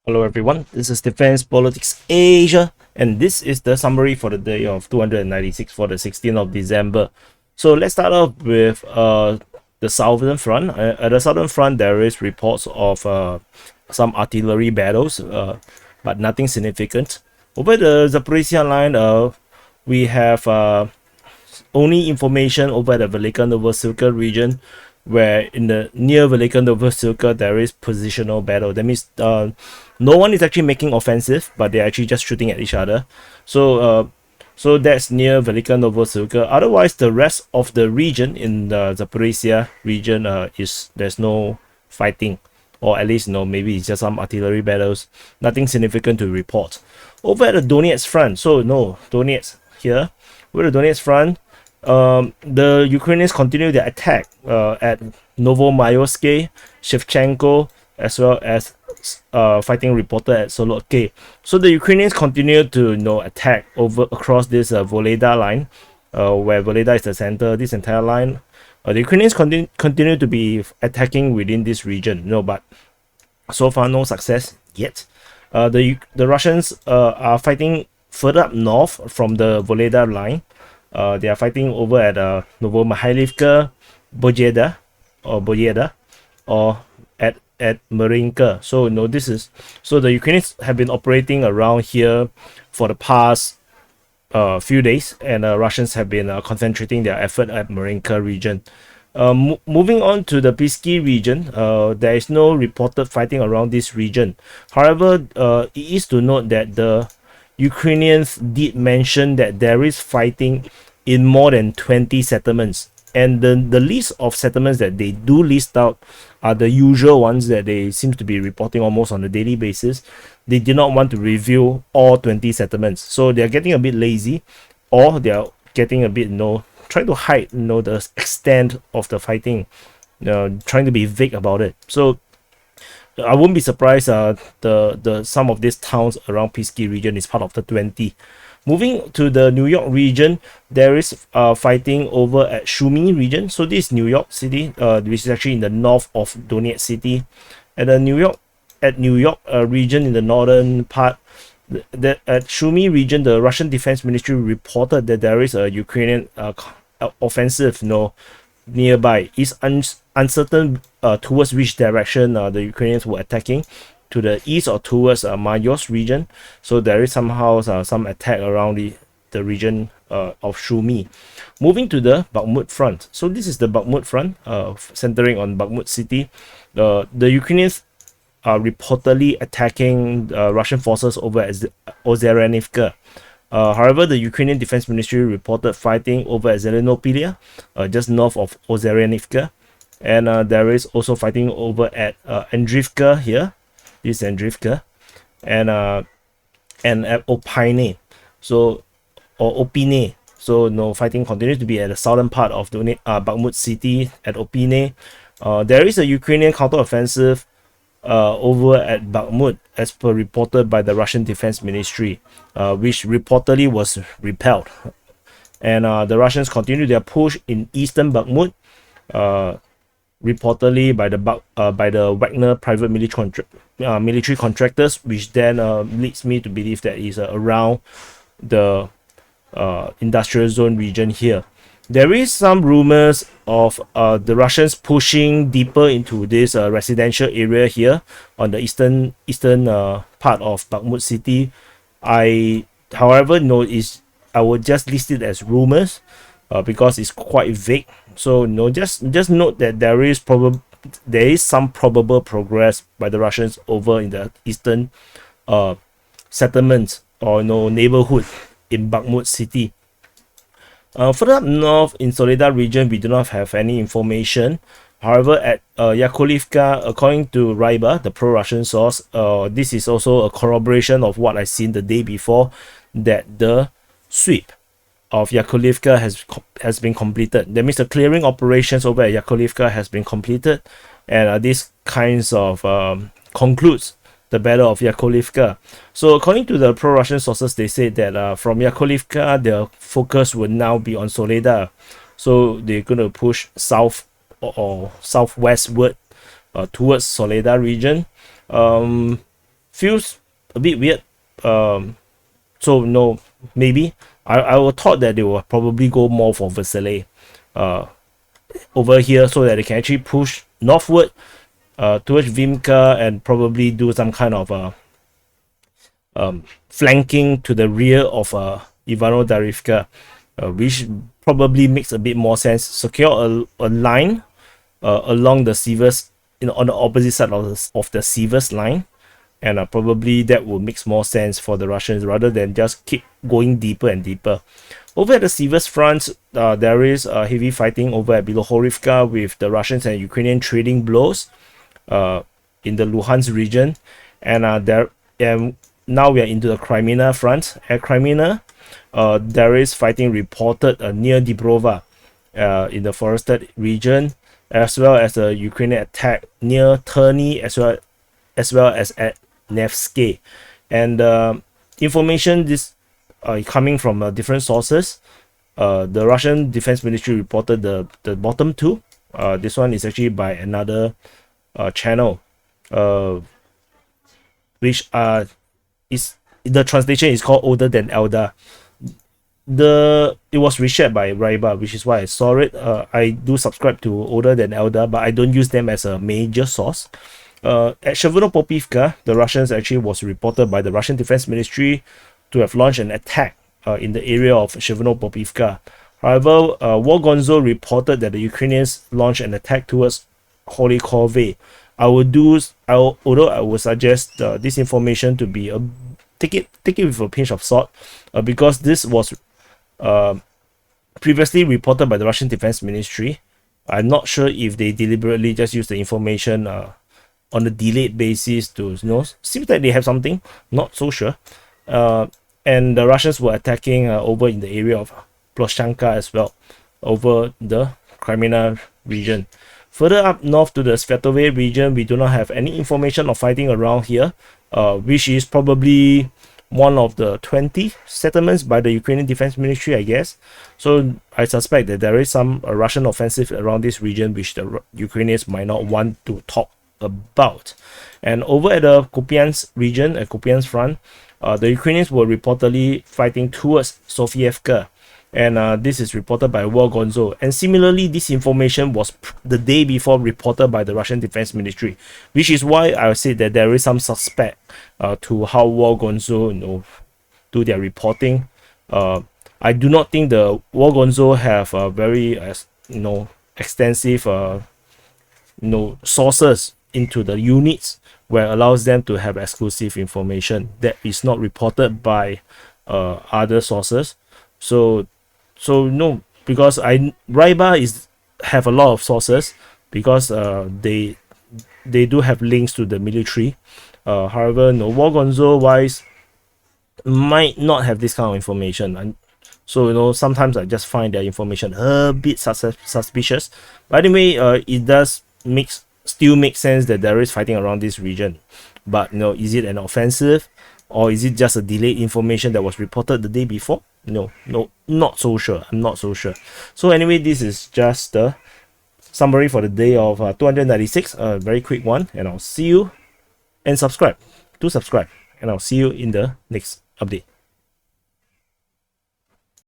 Hello everyone, this is Defense Politics Asia, and this is the summary for the day of 296 for the 16th of December. So let's start off with the southern front. At the southern front, there is reports of some artillery battles, but nothing significant. Over the Zaporizhia line, we have only information over the Velika Novosilka region, where in the near Velika Novosilka there is positional battle. That means no one is actually making offensive, but they're actually just shooting at each other. So that's near Velika Novosilka. Otherwise, the rest of the region in the Zaporizhia region is there's no fighting, or at least maybe it's just some artillery battles. Nothing significant to report. Over at the Donetsk front, so no Donetsk here. Over the Donetsk front, the Ukrainians continue their attack at Novomayorsky, Shevchenko, as well as fighting reported at Solotke. So the Ukrainians continue to attack across this Voleda line, where Voleda is the center. This entire line, the Ukrainians continue to be attacking within this region. But so far no success yet. The Russians are fighting further up north from the Voleda line. They are fighting over at Novomahailivka, Bojeda, or at Marinka. So the Ukrainians have been operating around here for the past few days, and Russians have been concentrating their effort at Marinka region. Moving on to the Pisky region, there is no reported fighting around this region. However, it is to note that the Ukrainians did mention that there is fighting in more than 20 settlements, and the list of settlements that they do list out are the usual ones that they seem to be reporting almost on a daily basis. They did not want to reveal all 20 settlements, so they're getting a bit lazy, or they're getting a bit trying to hide the extent of the fighting, trying to be vague about it. So I wouldn't be surprised the some of these towns around Pisky region is part of the 20. Moving to the New York region, there is fighting over at Sumy region. So this is New York City, which is actually in the north of Donetsk City. At the New York region in the northern part, at Sumy region, the Russian Defense Ministry reported that there is a Ukrainian offensive nearby. It's uncertain towards which direction the Ukrainians were attacking, to the east or towards Mayos region. So there is somehow some attack around the region of Sumy. Moving to the Bakhmut front. So this is the Bakhmut front, centering on Bakhmut city. The Ukrainians are reportedly attacking Russian forces over at Ozeryanivka. However, the Ukrainian Defense Ministry reported fighting over at Zelenopilia, just north of Ozeryanivka. And there is also fighting over at Andrivka here. This is Andrivka. And at Opine. Or Opine. So fighting continues to be at the southern part of Bakhmut city at Opine. There is a Ukrainian counteroffensive over at Bakhmut, as per reported by the Russian Defense Ministry, which reportedly was repelled. And the Russians continue their push in eastern Bakhmut, reportedly by the Wagner private military contractors, which then leads me to believe that is around the industrial zone region here. There is some rumors of the Russians pushing deeper into this residential area here on the eastern part of Bakhmut city. However, I would just list it as rumors because it's quite vague. So just note that there is some probable progress by the Russians over in the eastern settlements or neighborhood in Bakhmut city. Further up north in Soledar region, we do not have any information. However, at Yakovlivka, according to Ryba, the pro-Russian source, this is also a corroboration of what I seen the day before, that the sweep of Yakovlivka has been completed. That means the clearing operations over at Yakovlivka has been completed, and this kinds of concludes the Battle of Yakovlivka. So according to the pro-Russian sources, they said that from Yakovlivka, their focus would now be on Soledar. So they're going to push south or southwestward towards Soledar region. feels a bit weird. So no, maybe I would thought that they will probably go more for Versailles over here, so that they can actually push northward towards Vimka and probably do some kind of flanking to the rear of Ivano-Darivka, which probably makes a bit more sense. Secure a line along the Sivas, on the opposite side of the Sivas line, and probably that will make more sense for the Russians rather than just keep going deeper and deeper. Over at the Sivas front, there is heavy fighting over at Bilohorivka with the Russians and Ukrainian trading blows in the Luhansk region, and now we are into the Crimea front. At Crimea, there is fighting reported near Dibrova in the forested region, as well as a Ukrainian attack near Terny, as well as at Nevsky. And information this coming from different sources. The Russian Defense Ministry reported the bottom two. This one is actually by another channel, which is, the translation is called Older Than Elder. It was reshared by Raiba, which is why I saw it. I do subscribe to Older Than Elder, but I don't use them as a major source. At Shevno-Popivka, the Russians actually was reported by the Russian Defense Ministry to have launched an attack in the area of Shevno-Popivka. However, Wargonzo reported that the Ukrainians launched an attack towards Holikove. Although I would suggest this information to be take it with a pinch of salt, because this was previously reported by the Russian Defense Ministry. I'm not sure if they deliberately just use the information on a delayed basis to, seems like they have something, not so sure. And the Russians were attacking over in the area of Ploshchanka as well, over the Crimea region. Further up north to the Svetove region, we do not have any information of fighting around here, which is probably one of the 20 settlements by the Ukrainian Defense Ministry, I guess. So I suspect that there is some Russian offensive around this region, which the Ukrainians might not want to talk about. And over at the Kupiansk region, at Kupiansk front, the Ukrainians were reportedly fighting towards Sofievka, and this is reported by Wargonzo. And similarly, this information was the day before reported by the Russian Defense Ministry, which is why I would say that there is some suspect to how Wargonzo do their reporting. I do not think the Wargonzo have a very extensive sources into the units where it allows them to have exclusive information that is not reported by other sources. So no, because Raiba have a lot of sources, because they do have links to the military. However, Wargonzo wise might not have this kind of information, and so sometimes I just find their information a bit suspicious. But anyway, it does still make sense that there is fighting around this region. But is it an offensive, or is it just a delayed information that was reported the day before? No, not so sure. I'm not so sure. So anyway, this is just the summary for the day of 296, a very quick one, and I'll see you, and subscribe. Do subscribe, and I'll see you in the next update.